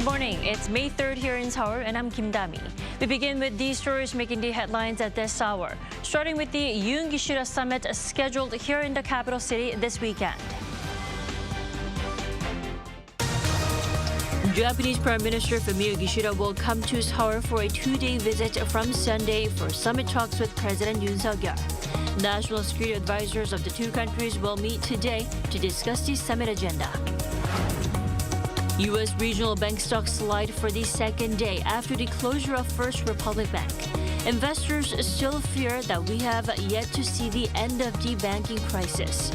Good morning. It's May 3rd here in Seoul, and I'm Kim Dami. We begin with these stories making the headlines at this hour, starting with the Yoon summit scheduled here in the capital city this weekend. Japanese Prime Minister Fumio Kishida will come to Seoul for a two-day visit from Sunday for summit talks with President Yoon. National security advisors of the two countries will meet today to discuss the summit agenda. U.S. regional bank stocks slide for the second day after the closure of First Republic Bank. Investors still fear that we have yet to see the end of the banking crisis.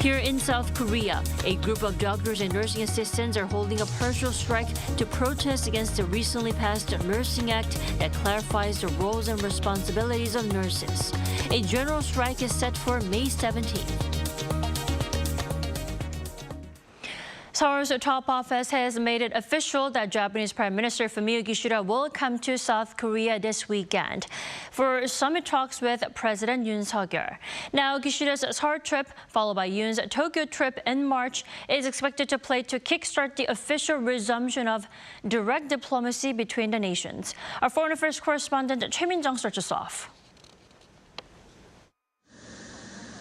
Here in South Korea, a group of doctors and nursing assistants are holding a partial strike to protest against the recently passed Nursing Act that clarifies the roles and responsibilities of nurses. A general strike is set for May 17th. Seoul's top office has made it official that Japanese Prime Minister Fumio Kishida will come to South Korea this weekend for summit talks with President Yoon. Now, Kishida's Seoul trip, followed by Yoon's Tokyo trip in March, is expected to play to kickstart the official resumption of direct diplomacy between the nations. Our foreign affairs correspondent Choi Min-jung starts us off.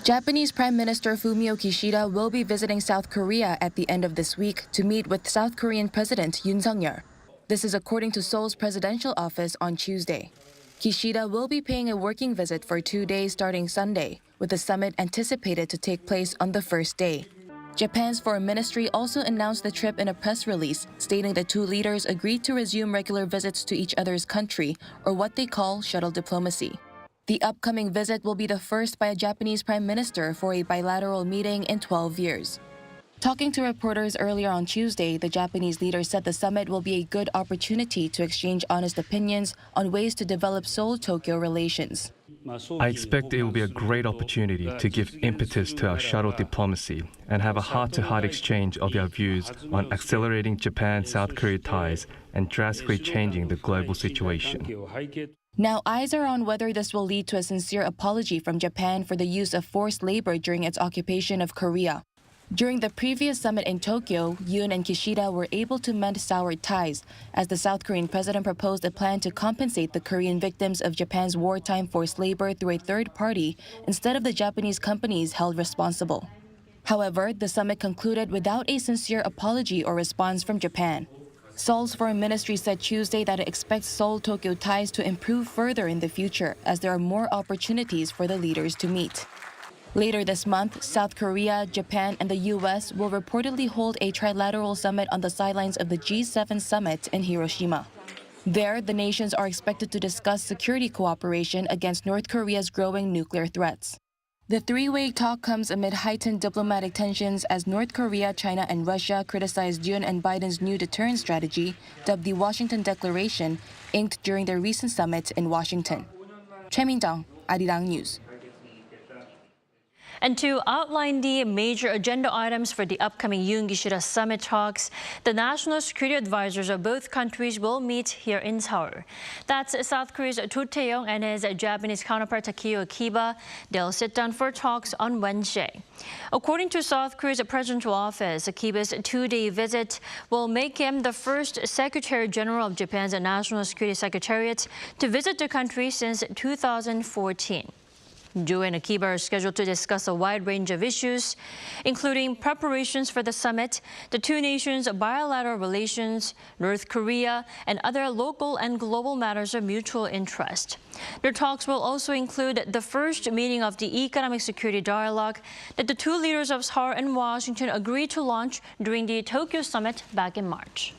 Japanese Prime Minister Fumio Kishida will be visiting South Korea at the end of this week to meet with South Korean President Yoon. This is according to Seoul's presidential office on Tuesday. Kishida will be paying a working visit for 2 days starting Sunday, with the summit anticipated to take place on the first day. Japan's foreign ministry also announced the trip in a press release, stating the two leaders agreed to resume regular visits to each other's country, or what they call shuttle diplomacy. The upcoming visit will be the first by a Japanese prime minister for a bilateral meeting in 12 years. Talking to reporters earlier on Tuesday, the Japanese leader said the summit will be a good opportunity to exchange honest opinions on ways to develop Seoul-Tokyo relations. I expect it will be a great opportunity to give impetus to our shuttle diplomacy and have a heart-to-heart exchange of our views on accelerating Japan-South Korea ties and drastically changing the global situation. Now, eyes are on whether this will lead to a sincere apology from Japan for the use of forced labor during its occupation of Korea. During the previous summit in Tokyo, Yoon and Kishida were able to mend soured ties, as the South Korean president proposed a plan to compensate the Korean victims of Japan's wartime forced labor through a third party instead of the Japanese companies held responsible. However, the summit concluded without a sincere apology or response from Japan. Seoul's foreign ministry said Tuesday that it expects Seoul-Tokyo ties to improve further in the future as there are more opportunities for the leaders to meet. Later this month, South Korea, Japan, and the U.S. will reportedly hold a trilateral summit on the sidelines of the G7 summit in Hiroshima. There, the nations are expected to discuss security cooperation against North Korea's growing nuclear threats. The three-way talk comes amid heightened diplomatic tensions as North Korea, China, and Russia criticized Yoon and Biden's new deterrence strategy, dubbed the Washington Declaration, inked during their recent summit in Washington. Choi Min-jung, Arirang News. And to outline the major agenda items for the upcoming Yoon-Kishida summit talks, the national security advisors of both countries will meet here in Seoul. That's South Korea's Do Tae-yong and his Japanese counterpart Takeo Akiba. They'll sit down for talks on Wednesday. According to South Korea's presidential office, Akiba's two-day visit will make him the first Secretary General of Japan's National Security Secretariat to visit the country since 2014. Do and Akiba are scheduled to discuss a wide range of issues, including preparations for the summit, the two nations' bilateral relations, North Korea, and other local and global matters of mutual interest. Their talks will also include the first meeting of the Economic Security Dialogue that the two leaders of Seoul and Washington agreed to launch during the Tokyo summit back in March.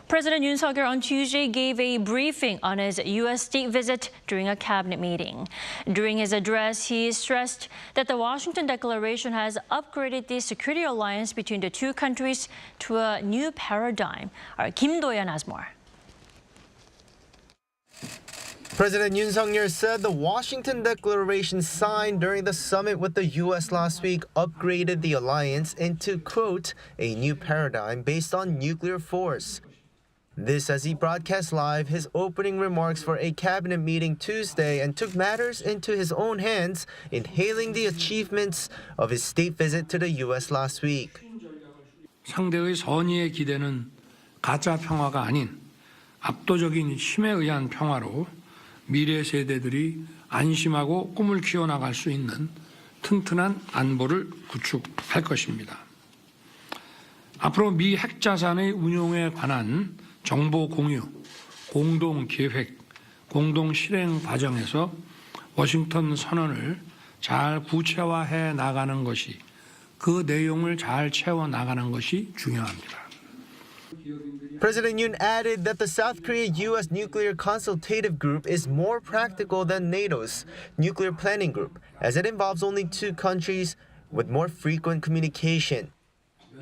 President Yoon on Tuesday gave a briefing on his U.S. state visit during a cabinet meeting. During his address, he stressed that the Washington Declaration has upgraded the security alliance between the two countries to a new paradigm. Our Kim Do-yeon has more. President Yoon said the Washington Declaration signed during the summit with the U.S. last week upgraded the alliance into, quote, a new paradigm based on nuclear force. This as he broadcast live his opening remarks for a cabinet meeting Tuesday and took matters into his own hands in hailing the achievements of his state visit to the U.S. last week. 상대의 선의에 기대는 가짜 평화가 아닌 압도적인 힘에 의한 평화로 미래 세대들이 안심하고 꿈을 키워나갈 수 있는 튼튼한 안보를 구축할 것입니다. 앞으로 미 핵자산의 운용에 관한 정보 공유, 공동 계획, 공동 실행 과정에서 워싱턴 선언을 잘 구체화해 나가는 것이 그 내용을 잘 채워 나가는 것이 중요합니다. President Yoon added that the South Korea-U.S. Nuclear Consultative Group is more practical than NATO's nuclear planning group, as it involves only two countries with more frequent communication.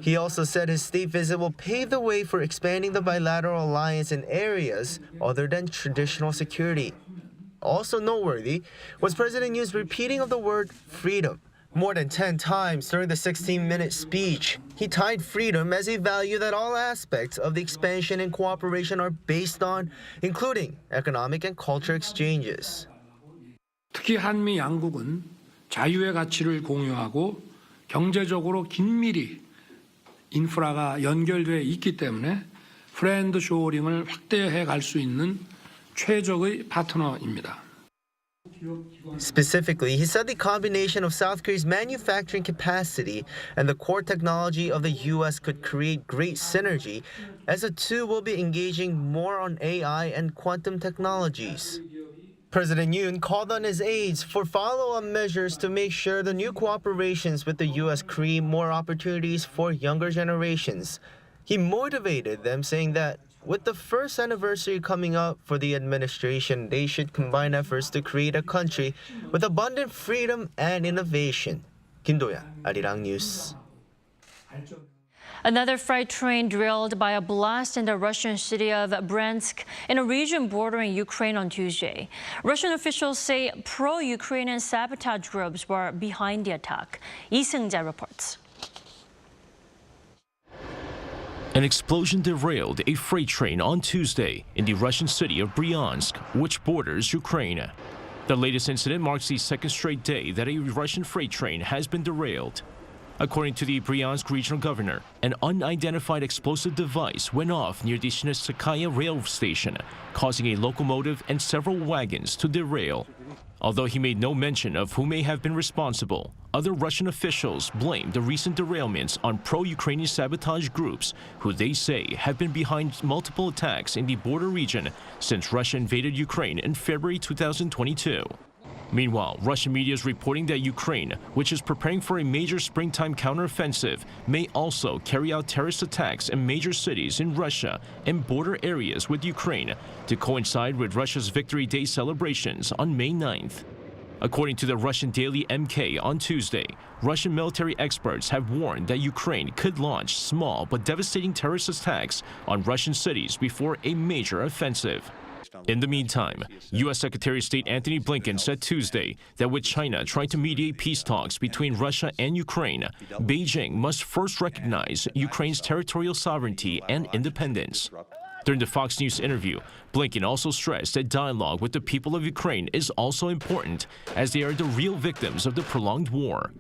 He also said his state visit will pave the way for expanding the bilateral alliance in areas other than traditional security. Also noteworthy was President Yoon's repeating of the word freedom more than 10 times during the 16-minute speech. He tied freedom as a value that all aspects of the expansion and cooperation are based on, including economic and culture exchanges. 특히 한미 양국은 자유의 가치를 공유하고 경제적으로 긴밀히 인프라가 연결되어 있기 때문에 프렌드 쇼어링을 확대해 갈 수 있는 최적의 파트너입니다. Specifically, he said the combination of South Korea's manufacturing capacity and the core technology of the U.S. could create great synergy, as the two will be engaging more on AI and quantum technologies. President Yoon called on his aides for follow-up measures to make sure the new cooperations with the U.S. create more opportunities for younger generations. He motivated them, saying that with the first anniversary coming up for the administration, they should combine efforts to create a country with abundant freedom and innovation. Kim Do-yeon, Arirang News. Another freight train derailed by a blast in the Russian city of Bryansk in a region bordering Ukraine on Tuesday. Russian officials say pro-Ukrainian sabotage groups were behind the attack. Lee Seung-jae reports. An explosion derailed a freight train on Tuesday in the Russian city of Bryansk, which borders Ukraine. The latest incident marks the second straight day that a Russian freight train has been derailed. According to the Bryansk regional governor, an unidentified explosive device went off near the Shnezhskaya rail station, causing a locomotive and several wagons to derail. Although he made no mention of who may have been responsible, other Russian officials blamed the recent derailments on pro-Ukrainian sabotage groups, who they say have been behind multiple attacks in the border region since Russia invaded Ukraine in February 2022. Meanwhile, Russian media is reporting that Ukraine, which is preparing for a major springtime counteroffensive, may also carry out terrorist attacks in major cities in Russia and border areas with Ukraine to coincide with Russia's Victory Day celebrations on May 9th. According to the Russian daily MK on Tuesday, Russian military experts have warned that Ukraine could launch small but devastating terrorist attacks on Russian cities before a major offensive. In the meantime, U.S. Secretary of State Antony Blinken said Tuesday that with China trying to mediate peace talks between Russia and Ukraine, Beijing must first recognize Ukraine's territorial sovereignty and independence. During the Fox News interview, Blinken also stressed that dialogue with the people of Ukraine is also important, as they are the real victims of the prolonged war.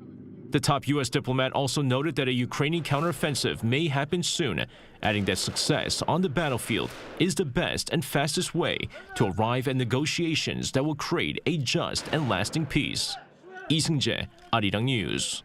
The top U.S. diplomat also noted that a Ukrainian counteroffensive may happen soon, adding that success on the battlefield is the best and fastest way to arrive at negotiations that will create a just and lasting peace. Lee Seung-jae, Arirang News.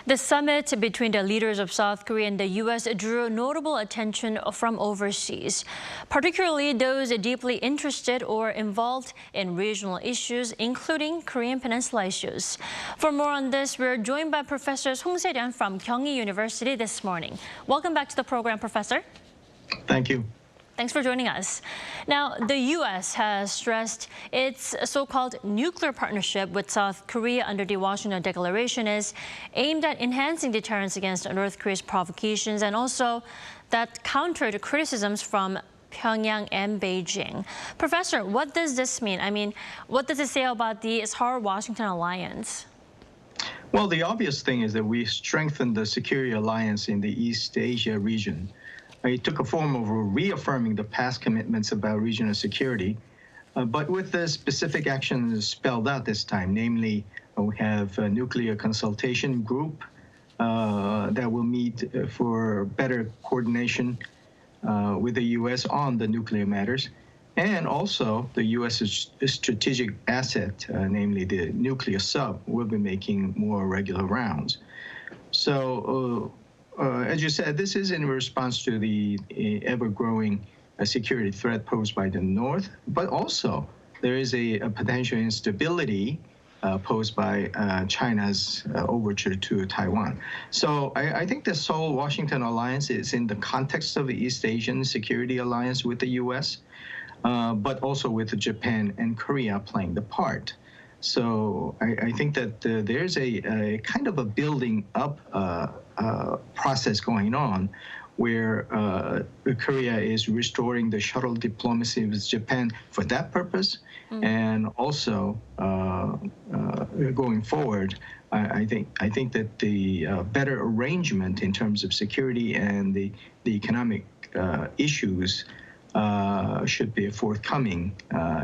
The summit between the leaders of South Korea and the U.S. drew notable attention from overseas, particularly those deeply interested or involved in regional issues, including Korean Peninsula issues. For more on this, we're joined by Professor Song Se-ryun from Kyunghee University this morning. Welcome back to the program, Professor. Thank you. Thanks for joining us. Now, the U.S. has stressed its so-called nuclear partnership with South Korea under the Washington Declaration is aimed at enhancing deterrence against North Korea's provocations and also that countered criticisms from Pyongyang and Beijing. Professor, what does this mean? I mean, what does it say about the Seoul-Washington alliance? Well, the obvious thing is that we strengthened the security alliance in the East Asia region. It took a form of reaffirming the past commitments about regional security, but with the specific actions spelled out this time, namely, we have a nuclear consultation group that will meet for better coordination with the U.S. on the nuclear matters, and also the U.S.'s strategic asset, namely the nuclear sub, will be making more regular rounds. So, as you said, this is in response to the ever-growing security threat posed by the North, but also there is a potential instability posed by China's overture to Taiwan. So I think the Seoul-Washington alliance is in the context of the East Asian security alliance with the U.S., but also with Japan and Korea playing the part. So I think that there's a kind of a building up process going on where Korea is restoring the shuttle diplomacy with Japan for that purpose. And also going forward, I think that the better arrangement in terms of security and the economic issues should be forthcoming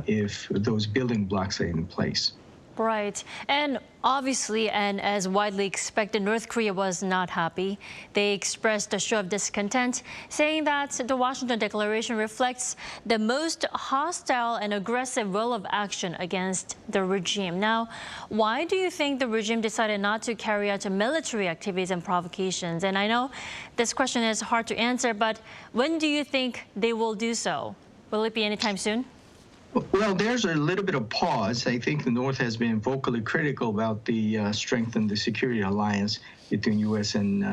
if those building blocks are in place. Right. And obviously, and as widely expected, North Korea was not happy. They expressed a show of discontent, saying that the Washington Declaration reflects the most hostile and aggressive will of action against the regime. Now, why do you think the regime decided not to carry out military activities and provocations? And I know this question is hard to answer, but when do you think they will do so? Will it be anytime soon? Well, there's a little bit of pause. I think the North has been vocally critical about the strength in the security alliance between U.S. and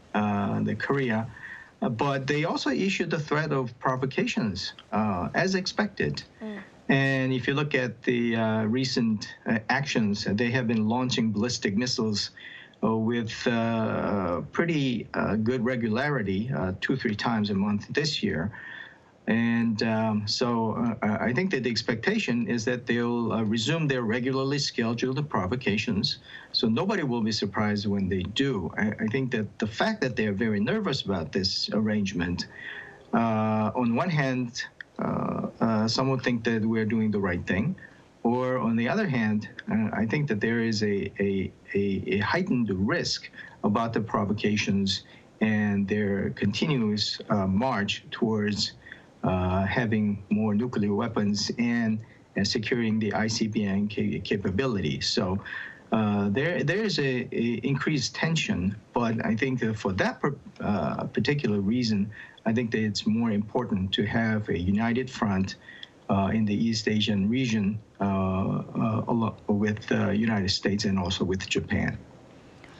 the Korea. But they also issued the threat of provocations, as expected. And if you look at the recent actions, they have been launching ballistic missiles with pretty good regularity, 2-3 times a month this year. And so I think that the expectation is that they'll resume their regularly scheduled provocations. So nobody will be surprised when they do. I think that the fact that they're very nervous about this arrangement, on one hand, some would think that we're doing the right thing. Or on the other hand, I think that there is a heightened risk about the provocations and their continuous march towards having more nuclear weapons and securing the ICBM capability. So there is a increased tension, but I think that for that particular reason, I think that it's more important to have a united front in the East Asian region with the United States and also with Japan.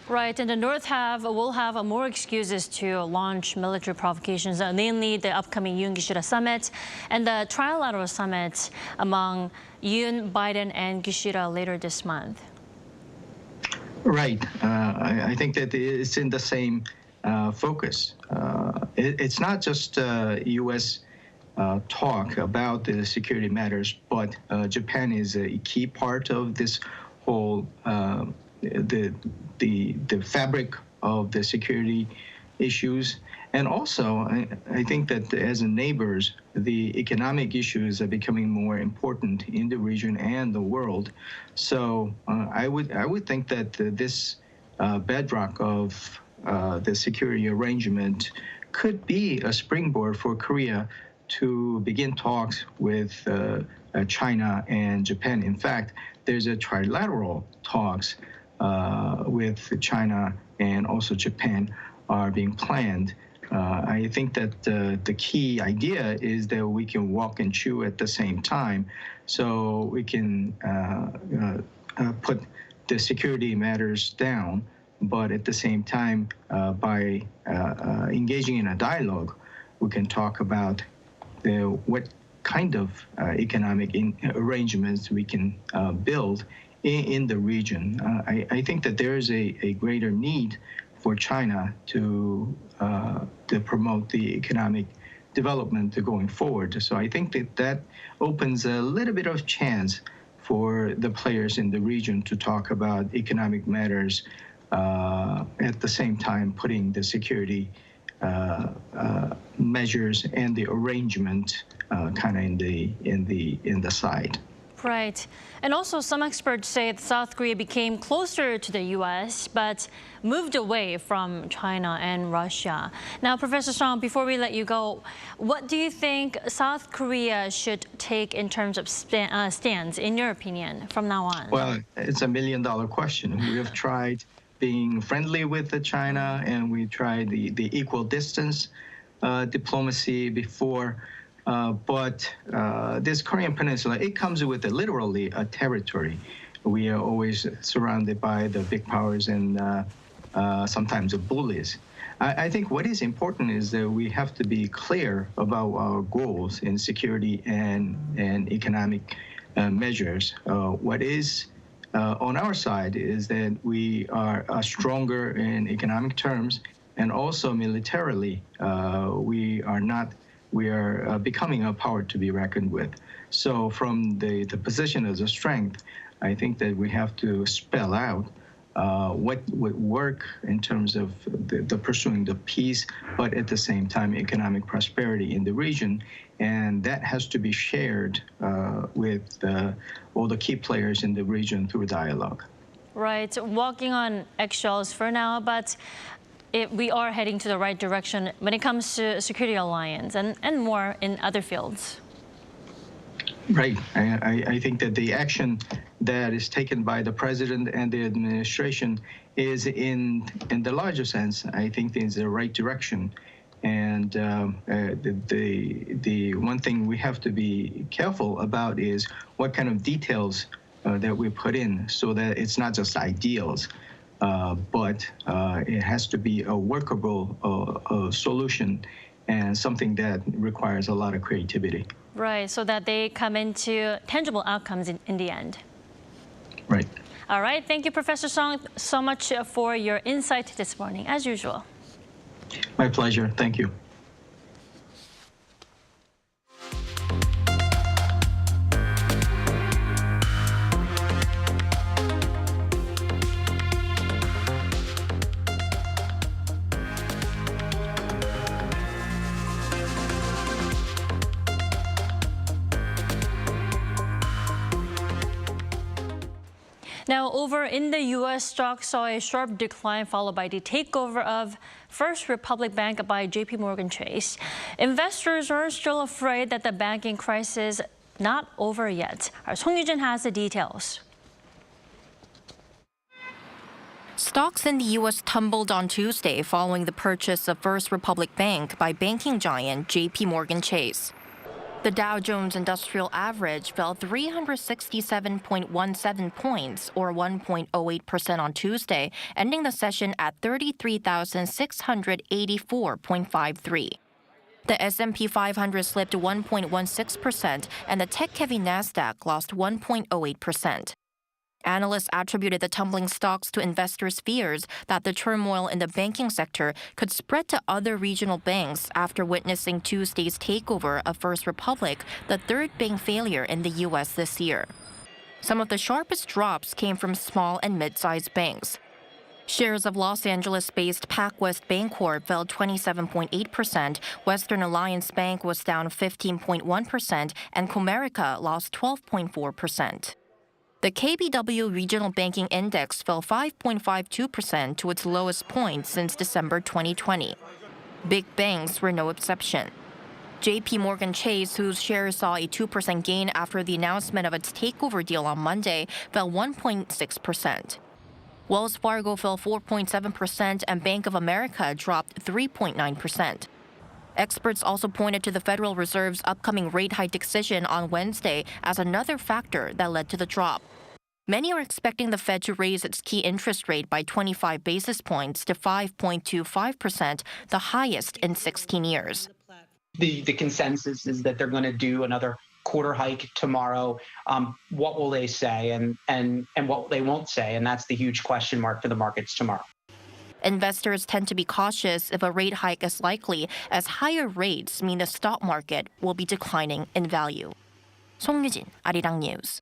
Right, and the North will have more excuses to launch military provocations, namely the upcoming Yoon-Kishida summit and the trilateral summit among Yoon, Biden, and Kishida later this month. Right. I think that it's in the same focus. It's not just U.S. Talk about the security matters, but Japan is a key part of this whole the fabric of the security issues. And also, I think that as neighbors, the economic issues are becoming more important in the region and the world. So I would think that this bedrock of the security arrangement could be a springboard for Korea to begin talks with China and Japan. In fact, there's a trilateral talks with China and also Japan are being planned. I think that the key idea is that we can walk and chew at the same time, so we can put the security matters down, but at the same time, by engaging in a dialogue, we can talk about what kind of economic arrangements we can build in the region. I think that there is a greater need for China to promote the economic development going forward. So I think that opens a little bit of chance for the players in the region to talk about economic matters at the same time putting the security measures and the arrangement kind of in the side. Right. And also, some experts say that South Korea became closer to the U.S., but moved away from China and Russia. Now, Professor Song, before we let you go, what do you think South Korea should take in terms of stance, in your opinion, from now on? Well, it's $1 million question. We have tried being friendly with China, and we tried the equal distance diplomacy before. But this Korean peninsula, it comes with literally a territory. We are always surrounded by the big powers and sometimes the bullies. I think what is important is that we have to be clear about our goals in security and economic measures. What is on our side is that we are stronger in economic terms, and also militarily, we are becoming a power to be reckoned with. So from the position as a strength, I think that we have to spell out what would work in terms of the pursuing the peace, but at the same time economic prosperity in the region, and that has to be shared with all the key players in the region through dialogue. Right, walking on eggshells for now, but we are heading to the right direction when it comes to security alliance and more in other fields. Right. I think that the action that is taken by the president and the administration is in the larger sense, I think is the right direction. And the one thing we have to be careful about is what kind of details that we put in, so that it's not just ideals, but it has to be a workable solution and something that requires a lot of creativity. Right, so that they come into tangible outcomes in the end. Right. All right, thank you, Professor Song, so much for your insight this morning, as usual. My pleasure. Thank you. Now, over in the U.S., stocks saw a sharp decline followed by the takeover of First Republic Bank by JP Chase. Investors are still afraid that the banking crisis not over yet. Our Song Yujin has the details. Stocks in the U.S. tumbled on Tuesday following the purchase of First Republic Bank by banking giant JP Chase. The Dow Jones Industrial Average fell 367.17 points, or 1.08% on Tuesday, ending the session at 33,684.53. The S&P 500 slipped 1.16%, and the tech-heavy Nasdaq lost 1.08%. Analysts attributed the tumbling stocks to investors' fears that the turmoil in the banking sector could spread to other regional banks after witnessing Tuesday's takeover of First Republic, the third bank failure in the U.S. this year. Some of the sharpest drops came from small and mid-sized banks. Shares of Los Angeles-based PacWest Bancorp fell 27.8%, Western Alliance Bank was down 15.1%, and Comerica lost 12.4%. The KBW Regional Banking Index fell 5.52% to its lowest point since December 2020. Big banks were no exception. JP Chase, whose shares saw a 2% gain after the announcement of its takeover deal on Monday, fell 1.6%. Wells Fargo fell 4.7%, and Bank of America dropped 3.9%. Experts also pointed to the Federal Reserve's upcoming rate hike decision on Wednesday as another factor that led to the drop. Many are expecting the Fed to raise its key interest rate by 25 basis points to 5.25%, the highest in 16 years. The consensus is that they're going to do another quarter hike tomorrow. What will they say and what they won't say? And that's the huge question mark for the markets tomorrow. Investors tend to be cautious if a rate hike is likely, as higher rates mean the stock market will be declining in value. 송유진, Arirang News.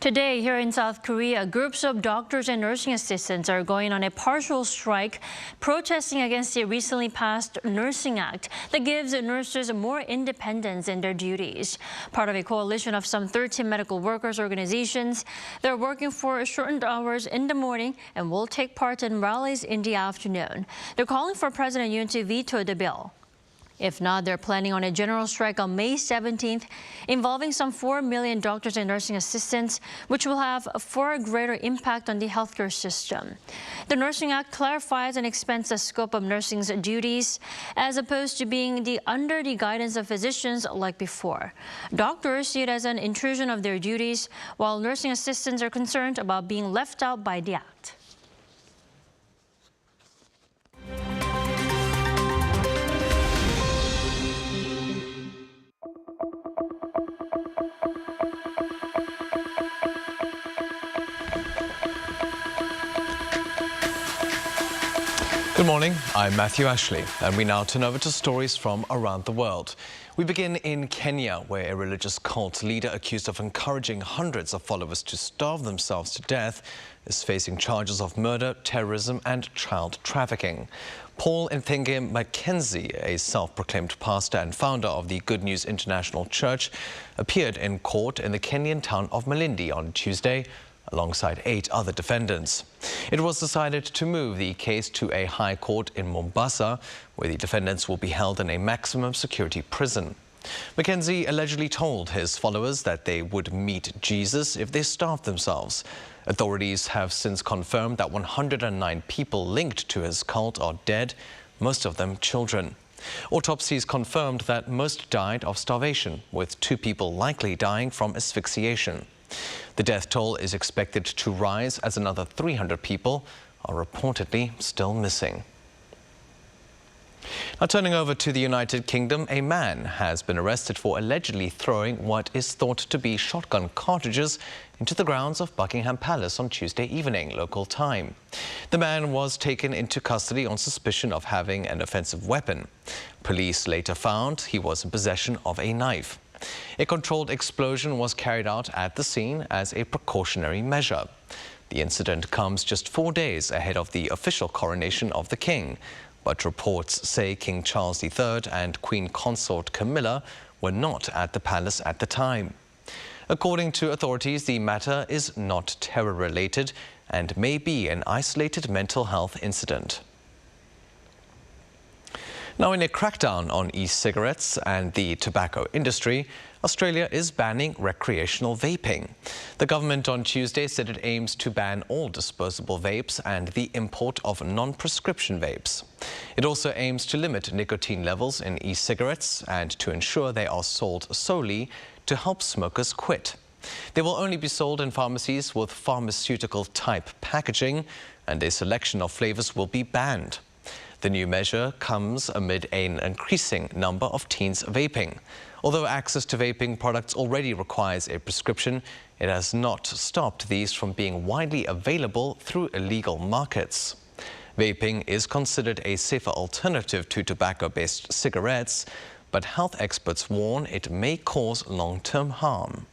Today, here in South Korea, groups of doctors and nursing assistants are going on a partial strike, protesting against the recently passed Nursing Act that gives nurses more independence in their duties. Part of a coalition of some 13 medical workers organizations, they're working for shortened hours in the morning and will take part in rallies in the afternoon. They're calling for President Yoon to veto the bill. If not, they're planning on a general strike on May 17th, involving some 4 million doctors and nursing assistants, which will have a far greater impact on the healthcare system. The Nursing Act clarifies and expands the scope of nursing's duties, as opposed to being under the guidance of physicians like before. Doctors see it as an intrusion of their duties, while nursing assistants are concerned about being left out by the act. Good morning, I'm Matthew Ashley, and we now turn over to stories from around the world. We begin in Kenya, where a religious cult leader accused of encouraging hundreds of followers to starve themselves to death is facing charges of murder, terrorism and child trafficking. Paul Nthenge Mackenzie, a self-proclaimed pastor and founder of the Good News International Church, appeared in court in the Kenyan town of Malindi on Tuesday, alongside 8 other defendants. It was decided to move the case to a high court in Mombasa, where the defendants will be held in a maximum security prison. Mackenzie allegedly told his followers that they would meet Jesus if they starved themselves. Authorities have since confirmed that 109 people linked to his cult are dead, most of them children. Autopsies confirmed that most died of starvation, with 2 people likely dying from asphyxiation. The death toll is expected to rise as another 300 people are reportedly still missing. Now turning over to the United Kingdom, a man has been arrested for allegedly throwing what is thought to be shotgun cartridges into the grounds of Buckingham Palace on Tuesday evening, local time. The man was taken into custody on suspicion of having an offensive weapon. Police later found he was in possession of a knife. A controlled explosion was carried out at the scene as a precautionary measure. The incident comes just 4 days ahead of the official coronation of the king, but reports say King Charles III and Queen Consort Camilla were not at the palace at the time. According to authorities, the matter is not terror-related and may be an isolated mental health incident. Now, in a crackdown on e-cigarettes and the tobacco industry, Australia is banning recreational vaping. The government on Tuesday said it aims to ban all disposable vapes and the import of non-prescription vapes. It also aims to limit nicotine levels in e-cigarettes and to ensure they are sold solely to help smokers quit. They will only be sold in pharmacies with pharmaceutical-type packaging, and a selection of flavors will be banned. The new measure comes amid an increasing number of teens vaping. Although access to vaping products already requires a prescription, it has not stopped these from being widely available through illegal markets. Vaping is considered a safer alternative to tobacco-based cigarettes, but health experts warn it may cause long-term harm.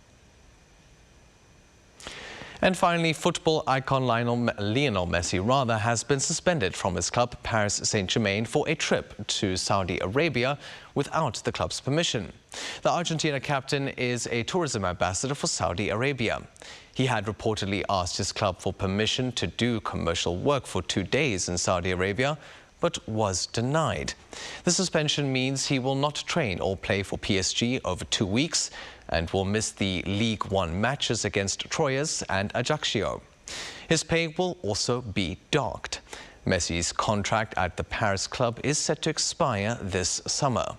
And finally, football icon Lionel Messi has been suspended from his club Paris Saint-Germain for a trip to Saudi Arabia without the club's permission. The Argentina captain is a tourism ambassador for Saudi Arabia. He had reportedly asked his club for permission to do commercial work for 2 days in Saudi Arabia, but was denied. The suspension means he will not train or play for PSG over 2 weeks and will miss the League One matches against Troyes and Ajaccio. His pay will also be docked. Messi's contract at the Paris club is set to expire this summer.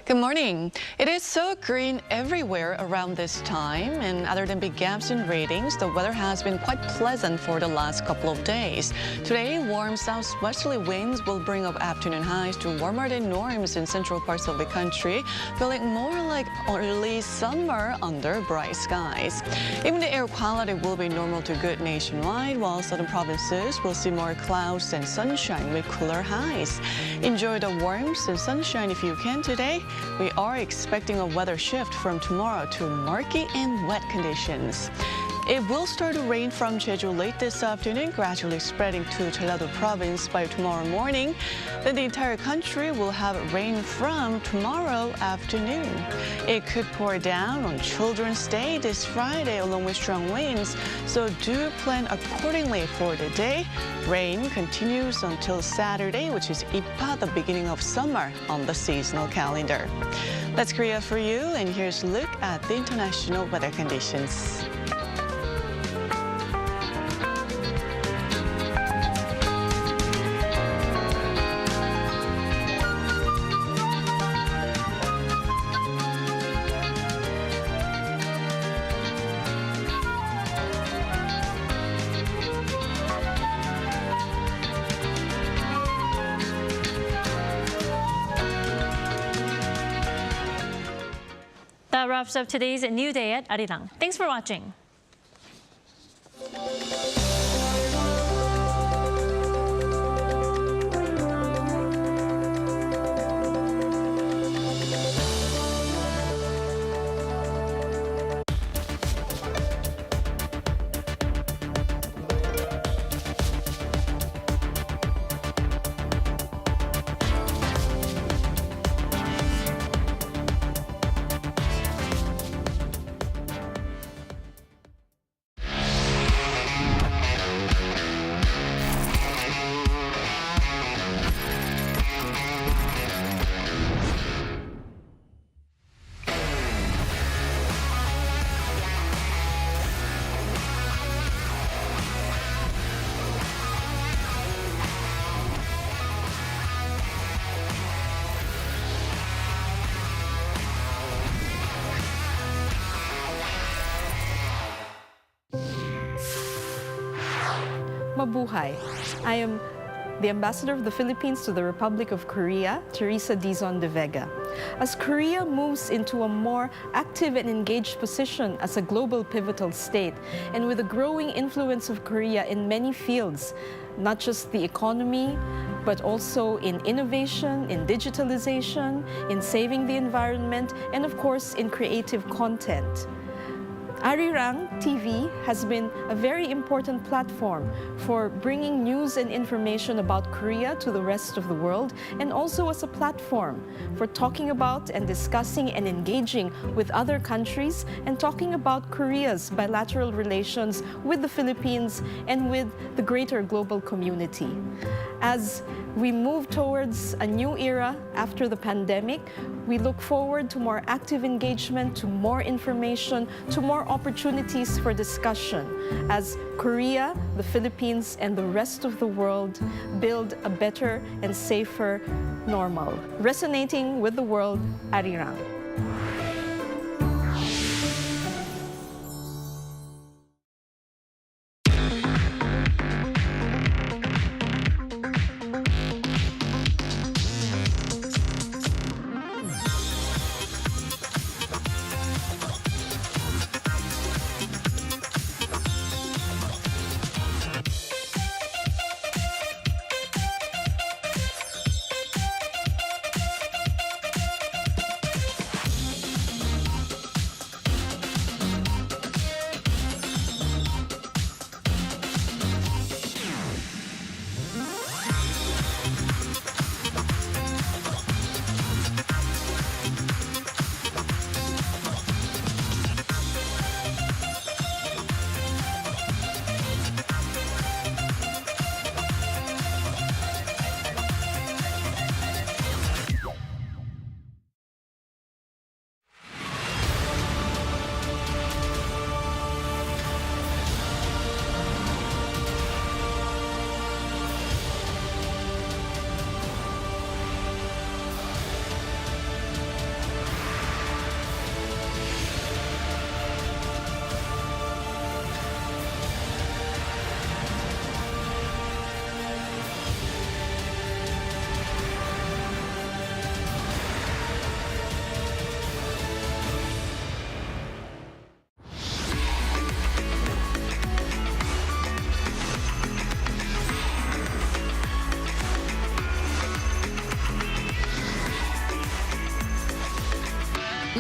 Good morning. It is so green everywhere around this time, and other than big gaps in ratings, the weather has been quite pleasant for the last couple of days. Today, warm southwesterly winds will bring up afternoon highs to warmer than norms in central parts of the country, feeling more like early summer under bright skies. Even the air quality will be normal to good nationwide, while southern provinces will see more clouds and sunshine with cooler highs. Enjoy the warmth and sunshine if you can today. We are expecting a weather shift from tomorrow to murky and wet conditions. It will start to rain from Jeju late this afternoon, gradually spreading to Jeollado province by tomorrow morning. Then the entire country will have rain from tomorrow afternoon. It could pour down on Children's Day this Friday along with strong winds, so do plan accordingly for the day. Rain continues until Saturday, which is Ippa, the beginning of summer on the seasonal calendar. That's Korea for you, and here's a look at the international weather conditions. That wraps up today's New Day at Arirang. Thanks for watching. Mabuhay. I am the Ambassador of the Philippines to the Republic of Korea, Teresa Dizon de Vega. As Korea moves into a more active and engaged position as a global pivotal state, and with the growing influence of Korea in many fields, not just the economy, but also in innovation, in digitalization, in saving the environment, and of course in creative content. Arirang TV has been a very important platform for bringing news and information about Korea to the rest of the world, and also as a platform for talking about and discussing and engaging with other countries and talking about Korea's bilateral relations with the Philippines and with the greater global community. As we move towards a new era after the pandemic, we look forward to more active engagement, to more information, to more opportunities for discussion as Korea, the Philippines, and the rest of the world build a better and safer normal. Resonating with the world, Arirang.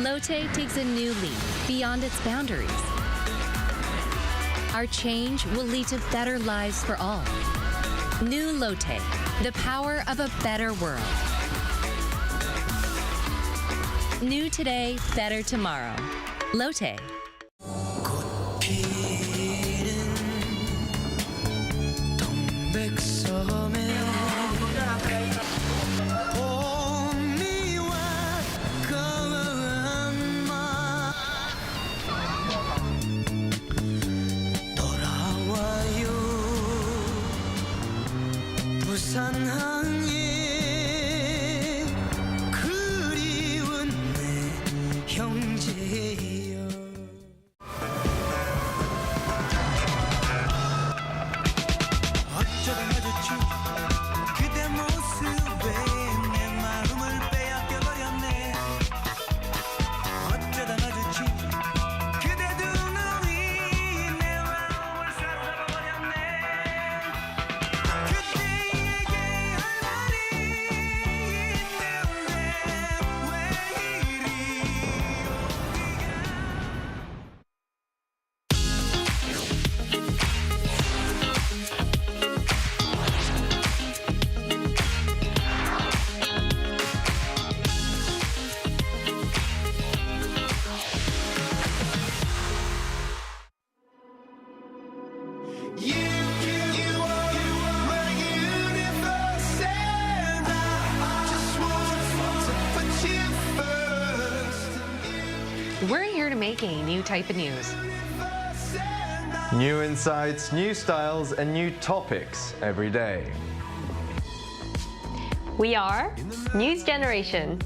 Lotte takes a new leap beyond its boundaries. Our change will lead to better lives for all. New Lotte, the power of a better world. New today, better tomorrow. Lotte. We're here to make a new type of news. New insights, new styles, and new topics every day. We are News Generation.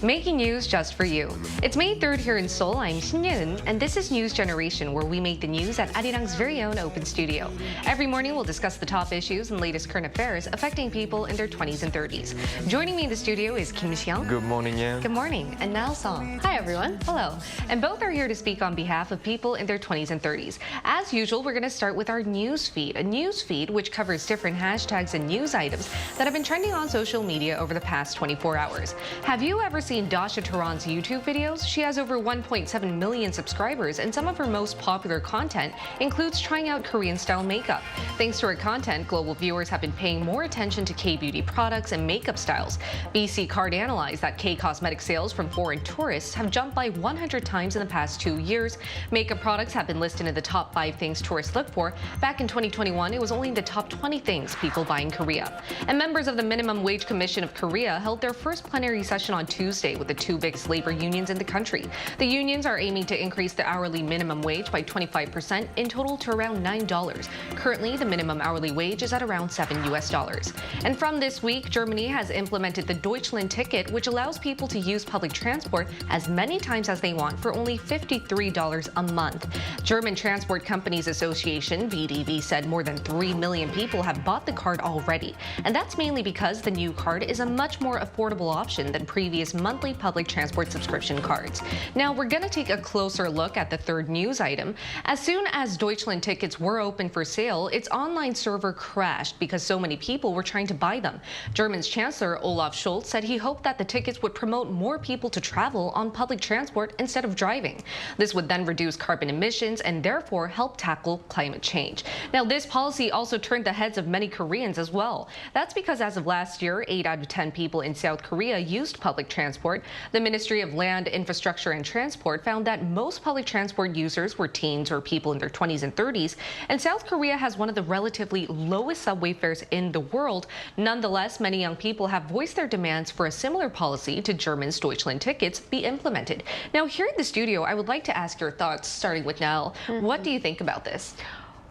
Making news just for you. It's May 3rd here in Seoul. I'm Yoon, and this is News Generation, where we make the news at Arirang's very own open studio. Every morning, we'll discuss the top issues and latest current affairs affecting people in their 20s and 30s. Joining me in the studio is Kim Xiang. Good morning, Yoon. Good morning. And Nat'l Song. Hi, everyone. Hello. And both are here to speak on behalf of people in their 20s and 30s. As usual, we're going to start with our news feed, a news feed which covers different hashtags and news items that have been trending on social media over the past 24 hours. Have you ever seen Dasha Tehran's YouTube videos? She has over 1.7 million subscribers, and some of her most popular content includes trying out Korean-style makeup. Thanks to her content, global viewers have been paying more attention to K-beauty products and makeup styles. BC Card analyzed that K-cosmetic sales from foreign tourists have jumped by 100 times in the past 2 years. Makeup products have been listed in the top 5 things tourists look for. Back in 2021, it was only the top 20 things people buy in Korea. And members of the Minimum Wage Commission of Korea held their first plenary session on Tuesday with the 2 biggest labor unions in the country. The unions are aiming to increase the hourly minimum wage by 25%, in total to around $9. Currently, the minimum hourly wage is at around $7. And from this week, Germany has implemented the Deutschland ticket, which allows people to use public transport as many times as they want for only $53 a month. German Transport Companies Association, VDV, said more than 3 million people have bought the card already. And that's mainly because the new card is a much more affordable option than previous monthly public transport subscription cards. Now, we're going to take a closer look at the third news item. As soon as Deutschland tickets were open for sale, its online server crashed because so many people were trying to buy them. German's Chancellor Olaf Scholz said he hoped that the tickets would promote more people to travel on public transport instead of driving. This would then reduce carbon emissions and therefore help tackle climate change. Now, this policy also turned the heads of many Koreans as well. That's because as of last year, 8 out of 10 people in South Korea used public transport. The Ministry of Land, Infrastructure and Transport found that most public transport users were teens or people in their 20s and 30s, and South Korea has one of the relatively lowest subway fares in the world. Nonetheless, many young people have voiced their demands for a similar policy to German's Deutschland tickets be implemented. Now, here in the studio, I would like to ask your thoughts, starting with Nat'l. What do you think about this?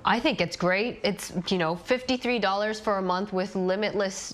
I think it's great. It's, $53 for a month with limitless,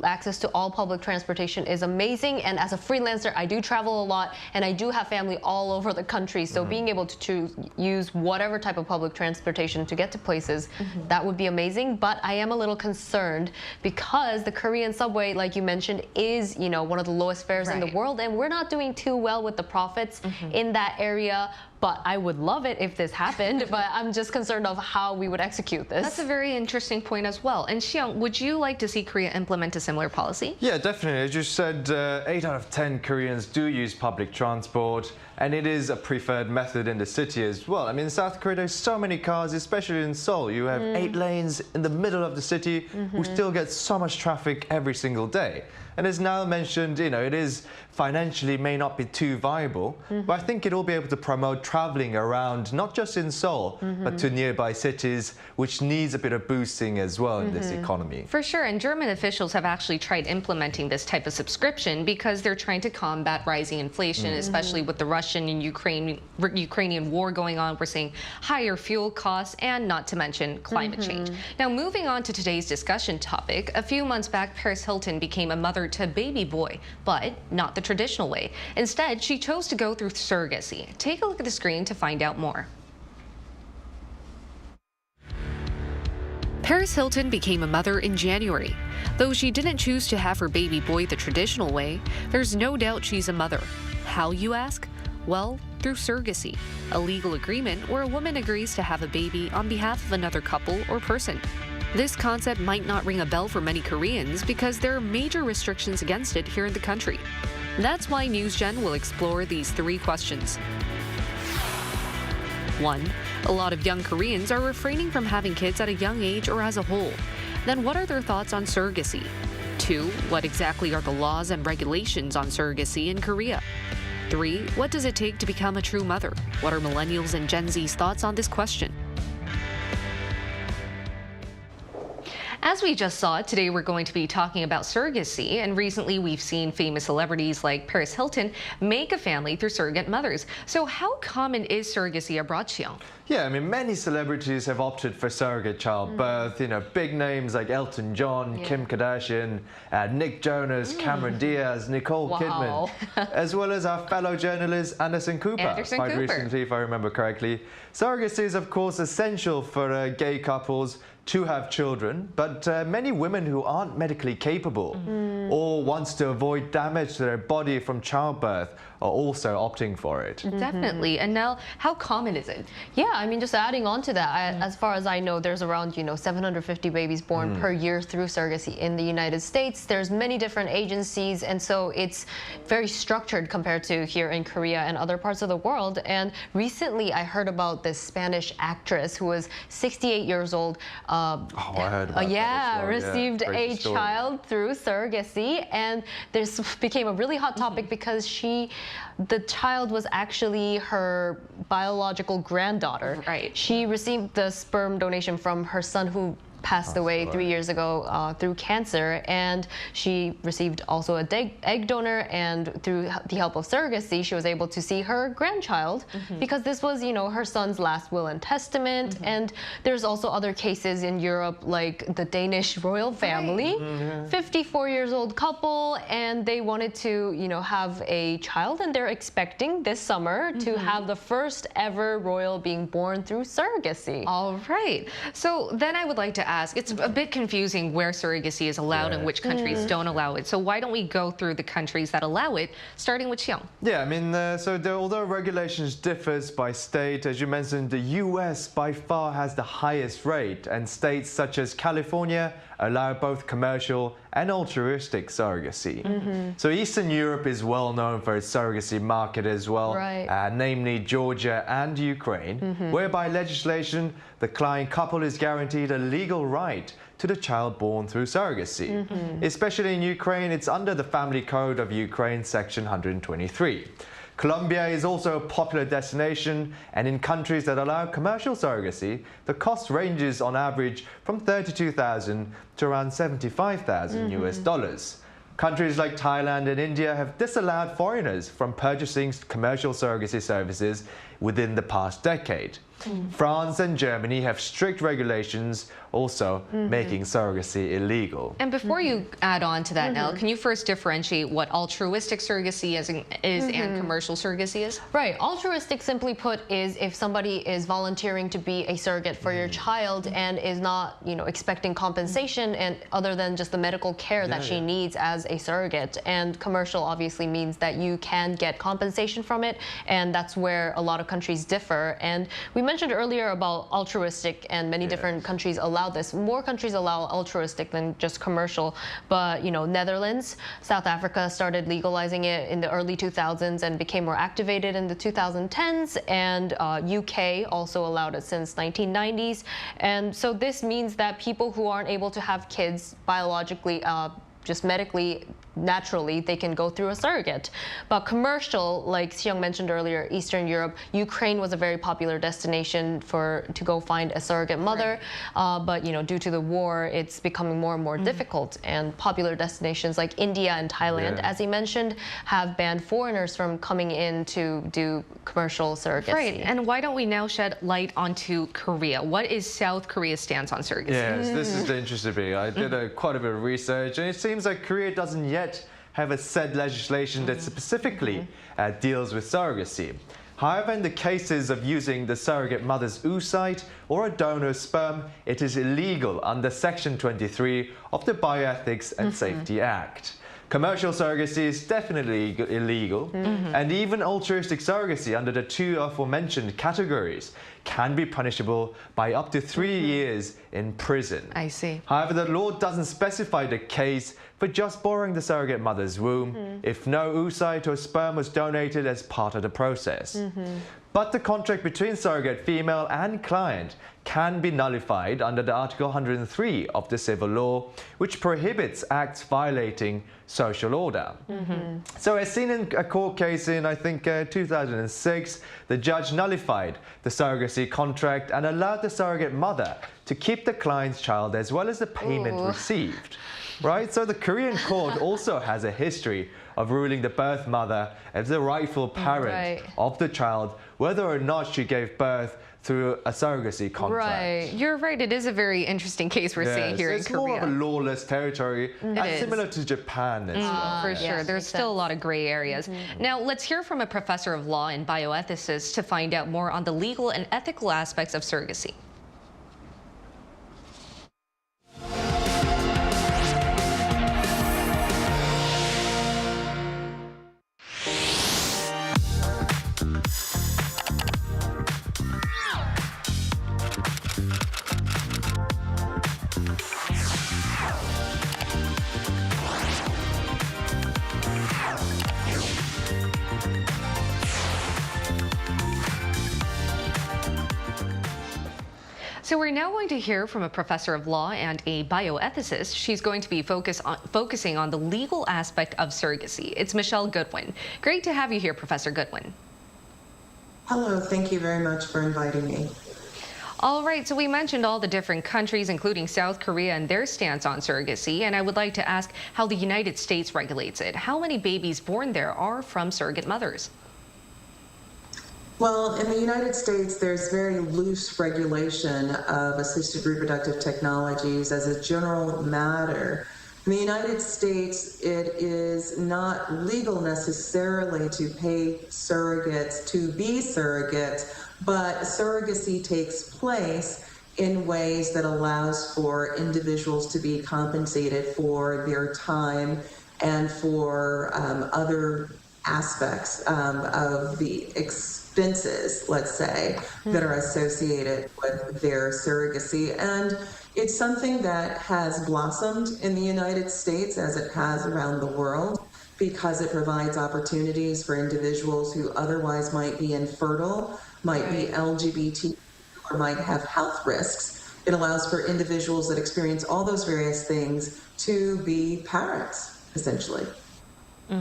access to all public transportation is amazing. And as a freelancer, I do travel a lot and I do have family all over the country. So being able to use whatever type of public transportation to get to places, that would be amazing. But I am a little concerned because the Korean subway, like you mentioned, is, one of the lowest fares in the world. And we're not doing too well with the profits in that area. but I would love it if this happened, but I'm just concerned of how we would execute this. That's a very interesting point as well. And Xiang, would you like to see Korea implement a similar policy? Yeah, definitely. As you said, 8 out of 10 Koreans do use public transport, and it is a preferred method in the city as well. I mean, in South Korea, there's so many cars, especially in Seoul. You have 8 lanes in the middle of the city. We still get so much traffic every single day. And as now mentioned, you know, it is financially may not be too viable, but I think it'll be able to promote traveling around, not just in Seoul, but to nearby cities, which needs a bit of boosting as well in this economy. For sure, and German officials have actually tried implementing this type of subscription because they're trying to combat rising inflation, especially with the Russian and Ukrainian war going on. We're seeing higher fuel costs and not to mention climate change. Now, moving on to today's discussion topic, a few months back, Paris Hilton became a mother to a baby boy, but not the traditional way. Instead, she chose to go through surrogacy. Take a look at the screen to find out more. Paris Hilton became a mother in January. Though she didn't choose to have her baby boy the traditional way, there's no doubt she's a mother. How, you ask? Well, through surrogacy, a legal agreement where a woman agrees to have a baby on behalf of another couple or person. This concept might not ring a bell for many Koreans because there are major restrictions against it here in the country. That's why NewsGen will explore these 3 questions. 1. A lot of young Koreans are refraining from having kids at a young age or as a whole. Then what are their thoughts on surrogacy? 2. What exactly are the laws and regulations on surrogacy in Korea? 3. What does it take to become a true mother? What are millennials and Gen Z's thoughts on this question? As we just saw, today we're going to be talking about surrogacy, and recently we've seen famous celebrities like Paris Hilton make a family through surrogate mothers. So how common is surrogacy abroad, Xiang? Yeah, I mean, many celebrities have opted for surrogate childbirth. You know, big names like Elton John, Kim Kardashian, Nick Jonas, Cameron Diaz, Nicole Kidman, as well as our fellow journalist Anderson Cooper, quite recently, if I remember correctly. Surrogacy is, of course, essential for gay couples to have children, but many women who aren't medically capable or wants to avoid damage to their body from childbirth are also opting for it. Definitely. And now, how common is it? Yeah, I mean, just adding on to that, as far as I know, there's around, 750 babies born per year through surrogacy in the United States. There's many different agencies, and so it's very structured compared to here in Korea and other parts of the world. And recently, I heard about this Spanish actress who was 68 years old. I heard about that as well. Received a child through surrogacy, and this became a really hot topic because the child was actually her biological granddaughter. Right. She received the sperm donation from her son who passed away 3 years ago through cancer, and she received also a egg donor, and through the help of surrogacy she was able to see her grandchild because this was her son's last will and testament. And there's also other cases in Europe like the Danish royal family, 54 years old couple, and they wanted to have a child, and they're expecting this summer to have the first ever royal being born through surrogacy. All right, so then I would like to ask, it's a bit confusing where surrogacy is allowed and which countries don't allow it. So why don't we go through the countries that allow it, starting with Xiang? Yeah, I mean, although regulations differs by state, as you mentioned, the US by far has the highest rate, and states such as California allow both commercial and altruistic surrogacy. So Eastern Europe is well known for its surrogacy market as well, namely Georgia and Ukraine, whereby legislation, the client couple is guaranteed a legal right to the child born through surrogacy. Especially in Ukraine, it's under the Family Code of Ukraine, Section 123. Colombia is also a popular destination, and in countries that allow commercial surrogacy, the cost ranges on average from $32,000 to around $75,000 US dollars. Countries like Thailand and India have disallowed foreigners from purchasing commercial surrogacy services within the past decade. France and Germany have strict regulations also making surrogacy illegal. And before you add on to that, Nell, can you first differentiate what altruistic surrogacy is and commercial surrogacy is? Right. Altruistic, simply put, is if somebody is volunteering to be a surrogate for your child and is not, expecting compensation and other than just the medical care that she needs as a surrogate. And commercial obviously means that you can get compensation from it, and that's where a lot of countries differ. And we mentioned earlier about altruistic, and many different countries allow this. More countries allow altruistic than just commercial, but Netherlands, South Africa started legalizing it in the early 2000s and became more activated in the 2010s, and UK also allowed it since 1990s. And so this means that people who aren't able to have kids biologically, just medically, naturally, they can go through a surrogate. But commercial, like Seong mentioned earlier, Eastern Europe, Ukraine was a very popular destination to go find a surrogate mother. But due to the war, it's becoming more and more difficult. And popular destinations like India and Thailand, as he mentioned, have banned foreigners from coming in to do commercial surrogacy. Right. And why don't we now shed light onto Korea? What is South Korea's stance on surrogacy? Yes, this is the interesting bit. I did quite a bit of research, and it seems like Korea doesn't yet have a set legislation that specifically deals with surrogacy. However, in the cases of using the surrogate mother's oocyte or a donor's sperm, it is illegal under Section 23 of the Bioethics and Safety Act. Commercial surrogacy is definitely illegal, and even altruistic surrogacy under the two aforementioned categories can be punishable by up to 3 years in prison. I see. However, the law doesn't specify the case for just borrowing the surrogate mother's womb if no oocyte or sperm was donated as part of the process. But the contract between surrogate female and client can be nullified under the Article 103 of the Civil Law, which prohibits acts violating social order. So as seen in a court case in, I think, 2006, the judge nullified the surrogacy contract and allowed the surrogate mother to keep the client's child as well as the payment received. Right? So the Korean court also has a history of ruling the birth mother as the rightful parent of the child, whether or not she gave birth through a surrogacy contract. Right. You're right. It is a very interesting case we're seeing here in Korea. It's more of a lawless territory, similar to Japan as well. For sure. There's still a lot of gray areas. Now, let's hear from a professor of law and bioethicist to find out more on the legal and ethical aspects of surrogacy. So we're now going to hear from a professor of law and a bioethicist. She's going to be focusing on the legal aspect of surrogacy. It's Michelle Goodwin. Great to have you here, Professor Goodwin. Hello, thank you very much for inviting me. All right, so we mentioned all the different countries, including South Korea and their stance on surrogacy, and I would like to ask how the United States regulates it. How many babies born there are from surrogate mothers? Well, in the United States, there's very loose regulation of assisted reproductive technologies as a general matter. In the United States, it is not legal necessarily to pay surrogates to be surrogates, but surrogacy takes place in ways that allows for individuals to be compensated for their time and for other aspects of the expenses, let's say, that are associated with their surrogacy. And it's something that has blossomed in the United States as it has around the world because it provides opportunities for individuals who otherwise might be infertile, might be LGBT, or might have health risks. It allows for individuals that experience all those various things to be parents, essentially.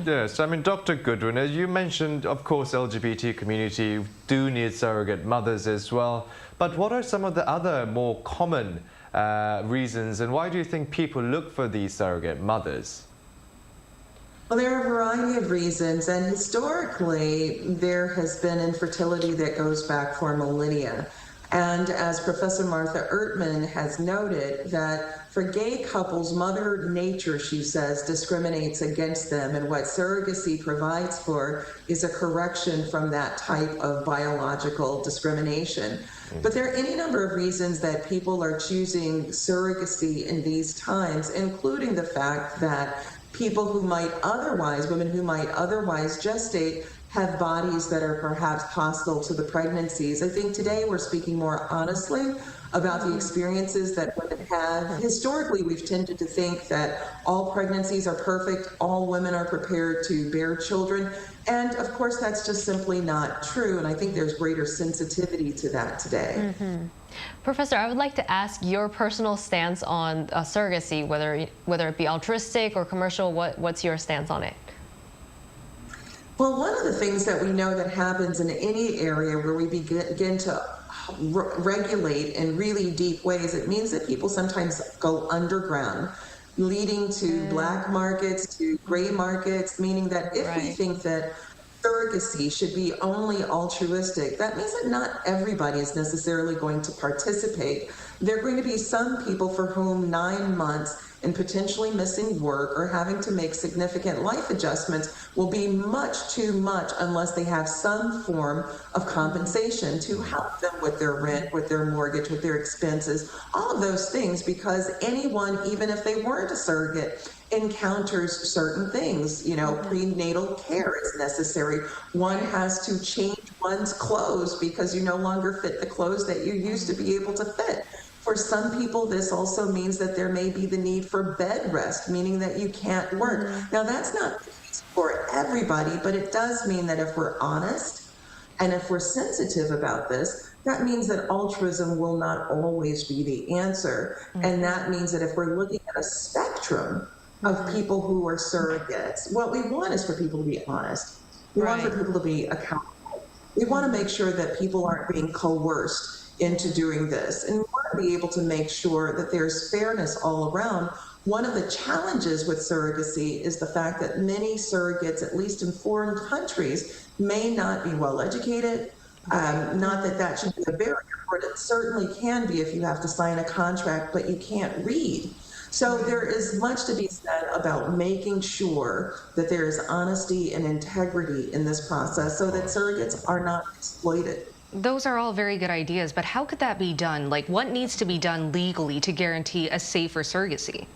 Yes, I mean, Dr. Goodwin, as you mentioned, of course, LGBT community do need surrogate mothers as well. But what are some of the other more common reasons, and why do you think people look for these surrogate mothers? Well, there are a variety of reasons, and historically, there has been infertility that goes back for millennia. And as Professor Martha Ertman has noted, that for gay couples, Mother Nature, she says, discriminates against them, and what surrogacy provides for is a correction from that type of biological discrimination. But there are any number of reasons that people are choosing surrogacy in these times, including the fact that people who might otherwise, women who might otherwise gestate, have bodies that are perhaps hostile to the pregnancies. I think today we're speaking more honestly about the experiences that women have. Historically, we've tended to think that all pregnancies are perfect, all women are prepared to bear children, and of course that's just simply not true, and I think there's greater sensitivity to that today. Professor, I would like to ask your personal stance on surrogacy, whether it be altruistic or commercial. What's your stance on it? Well, one of the things that we know that happens in any area where we begin to regulate in really deep ways, it means that people sometimes go underground, leading to black markets, to gray markets, meaning that if we think that surrogacy should be only altruistic, that means that not everybody is necessarily going to participate. There are going to be some people for whom 9 months and potentially missing work or having to make significant life adjustments will be much too much unless they have some form of compensation to help them with their rent, with their mortgage, with their expenses, all of those things, because anyone, even if they weren't a surrogate, encounters certain things. You know, prenatal care is necessary. One has to change one's clothes because you no longer fit the clothes that you used to be able to fit. For some people, this also means that there may be the need for bed rest, meaning that you can't work. Now, that's not the case for everybody, but it does mean that if we're honest and if we're sensitive about this, that means that altruism will not always be the answer. And that means that if we're looking at a spectrum of people who are surrogates, what we want is for people to be honest. We want for people to be accountable. We want to make sure that people aren't being coerced into doing this, and we want to be able to make sure that there's fairness all around. One of the challenges with surrogacy is the fact that many surrogates, at least in foreign countries, may not be well educated. Not that that should be a barrier, but it certainly can be if you have to sign a contract but you can't read. So there is much to be said about making sure that there is honesty and integrity in this process so that surrogates are not exploited. Those are all very good ideas, but how could that be done? Like, what needs to be done legally to guarantee a safer surrogacy?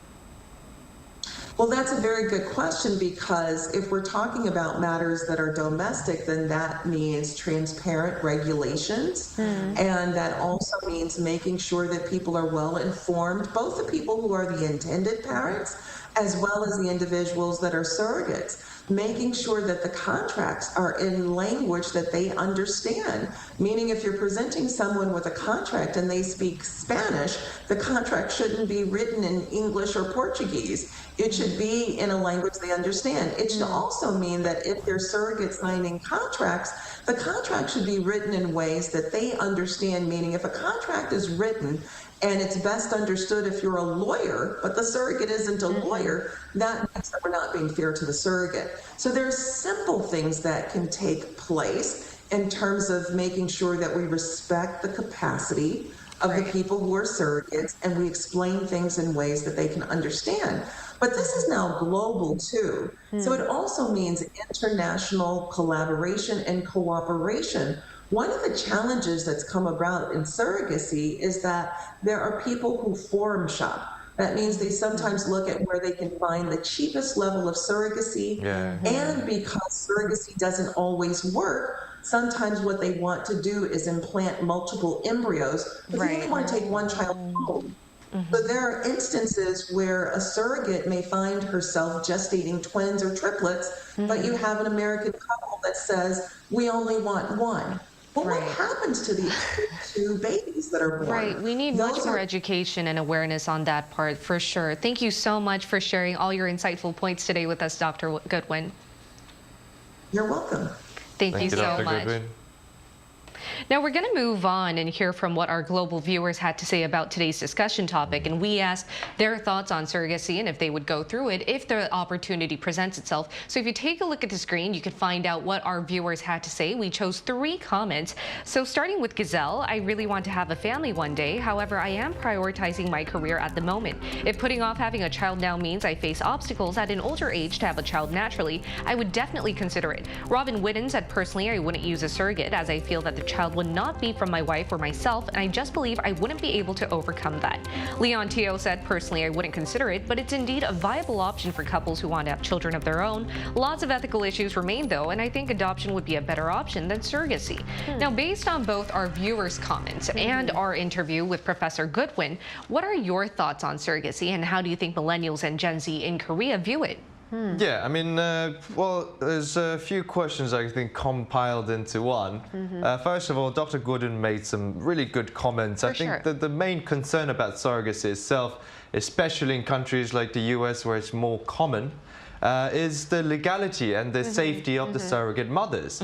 Well, that's a very good question, because if we're talking about matters that are domestic, then that means transparent regulations. And that also means making sure that people are well informed, both the people who are the intended parents as well as the individuals that are surrogates. Making sure that the contracts are in language that they understand. Meaning, if you're presenting someone with a contract and they speak Spanish, the contract shouldn't be written in English or Portuguese. It should be in a language they understand. It should also mean that if they're surrogates signing contracts, the contract should be written in ways that they understand. Meaning, if a contract is written and it's best understood if you're a lawyer, but the surrogate isn't a lawyer, that means that we're not being fair to the surrogate. So there's simple things that can take place in terms of making sure that we respect the capacity of the people who are surrogates, and we explain things in ways that they can understand. But this is now global too. So it also means international collaboration and cooperation. One of the challenges that's come about in surrogacy is that there are people who forum shop. That means they sometimes look at where they can find the cheapest level of surrogacy. And because surrogacy doesn't always work, sometimes what they want to do is implant multiple embryos, but they only want to take one child home. But there are instances where a surrogate may find herself gestating twins or triplets, but you have an American couple that says, we only want one. Well, what happens to the two babies that are born? We need much more education and awareness on that part, for sure. Thank you so much for sharing all your insightful points today with us, Dr. Goodwin. You're welcome. Thank you so much. Goodwin. Now we're going to move on and hear from what our global viewers had to say about today's discussion topic. And we asked their thoughts on surrogacy and if they would go through it if the opportunity presents itself. So if you take a look at the screen, you can find out what our viewers had to say. We chose 3 comments. So starting with Gazelle, I really want to have a family one day. However, I am prioritizing my career at the moment. If putting off having a child now means I face obstacles at an older age to have a child naturally, I would definitely consider it. Robin Whitten said, personally, I wouldn't use a surrogate as I feel that the child would not be from my wife or myself, and I just believe I wouldn't be able to overcome that. Leon Teo said, personally, I wouldn't consider it, but it's indeed a viable option for couples who want to have children of their own. Lots of ethical issues remain, though, and I think adoption would be a better option than surrogacy. Now, based on both our viewers' comments and our interview with Professor Goodwin, what are your thoughts on surrogacy, and how do you think millennials and Gen Z in Korea view it? Yeah, I mean, well, there's a few questions I think compiled into one. First of all, Dr. Goodwin made some really good comments. I think that the main concern about surrogacy itself, especially in countries like the US where it's more common, is the legality and the safety of the surrogate mothers.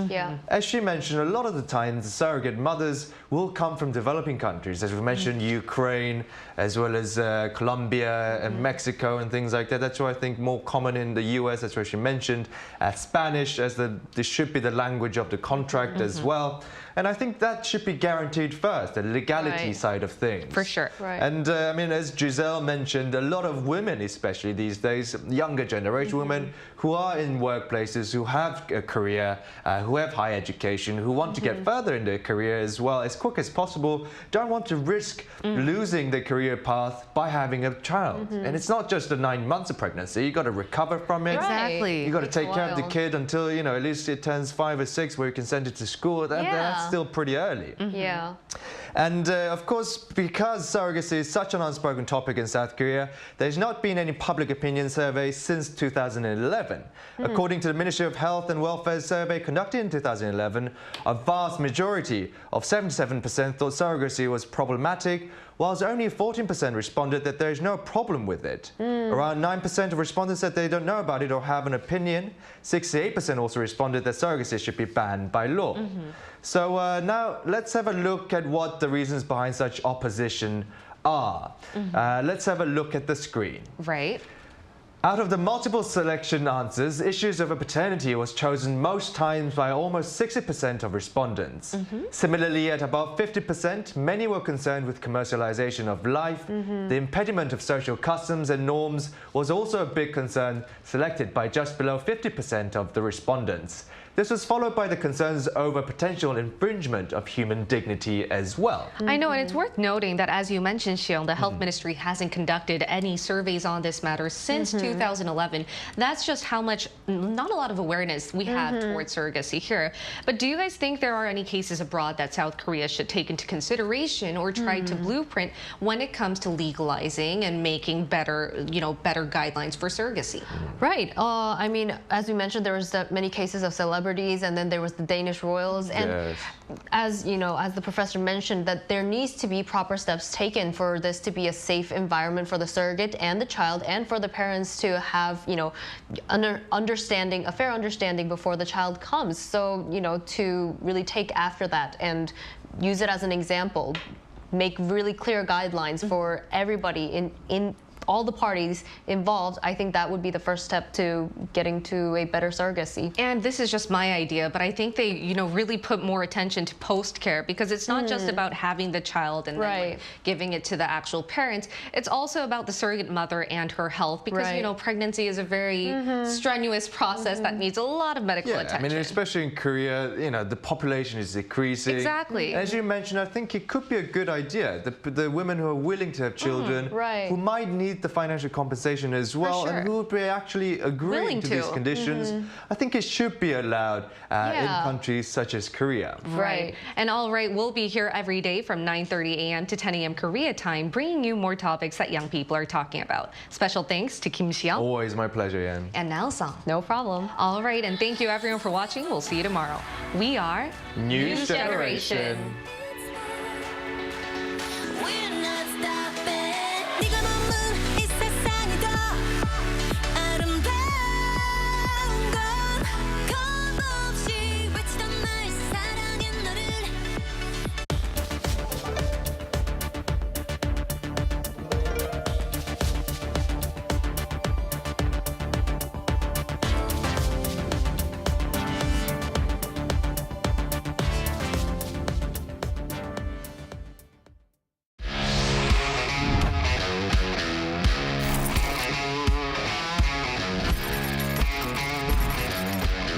As she mentioned, a lot of the time the surrogate mothers will come from developing countries, as we mentioned, Ukraine, as well as Colombia and Mexico and things like that. That's why I think more common in the US, that's why she mentioned Spanish, as this should be the language of the contract as well. And I think that should be guaranteed first, the legality side of things. For sure. And I mean, as Giselle mentioned, a lot of women, especially these days, younger generation women who are in workplaces, who have a career, who have high education, who want to get further in their career as well, as quick as possible, don't want to risk losing their career path by having a child. And it's not just the 9 months of pregnancy, you got to recover from it. Exactly. You got to take care of the kid until, you know, at least it turns 5 or 6 where you can send it to school. That's still pretty early. Yeah. And of course, because surrogacy is such an unspoken topic in South Korea, there's not been any public opinion survey since 2011. According to the Ministry of Health and Welfare survey conducted in 2011, a vast majority of 77% thought surrogacy was problematic, whilst only 14% responded that there is no problem with it. Around 9% of respondents said they don't know about it or have an opinion. 68% also responded that surrogacy should be banned by law. So now let's have a look at what the reasons behind such opposition are. Let's have a look at the screen. Right. Out of the multiple selection answers, issues over paternity was chosen most times by almost 60% of respondents. Similarly, at about 50%, many were concerned with commercialization of life. The impediment of social customs and norms was also a big concern, selected by just below 50% of the respondents. This was followed by the concerns over potential infringement of human dignity as well. I know, and it's worth noting that, as you mentioned, Seoul, the Health Ministry hasn't conducted any surveys on this matter since 2011. That's just how much, not a lot of awareness we have towards surrogacy here. But do you guys think there are any cases abroad that South Korea should take into consideration or try to blueprint when it comes to legalizing and making better, better guidelines for surrogacy? Right. I mean, as we mentioned, there was many cases of celebrities, and then there was the Danish royals. And as you know, as the professor mentioned, that there needs to be proper steps taken for this to be a safe environment for the surrogate and the child, and for the parents to have, a fair understanding before the child comes. So, to really take after that and use it as an example, make really clear guidelines for everybody in all the parties involved. I think that would be the first step to getting to a better surrogacy. And this is just my idea, but I think they, really put more attention to post-care, because it's not just about having the child and then giving it to the actual parents. It's also about the surrogate mother and her health, because, pregnancy is a very strenuous process that needs a lot of medical attention. I mean, especially in Korea, the population is decreasing. Exactly. As you mentioned, I think it could be a good idea. The women who are willing to have children, who might need the financial compensation as well, and who would be actually agreeing to these conditions, I think it should be allowed in countries such as Korea. Right. And all right, we'll be here every day from 9:30 a.m. to 10 a.m. Korea time, bringing you more topics that young people are talking about. Special thanks to Kim Xiao. Always my pleasure, Yan. And Nelsong. No problem. All right, and thank you everyone for watching. We'll see you tomorrow. We are News Generation.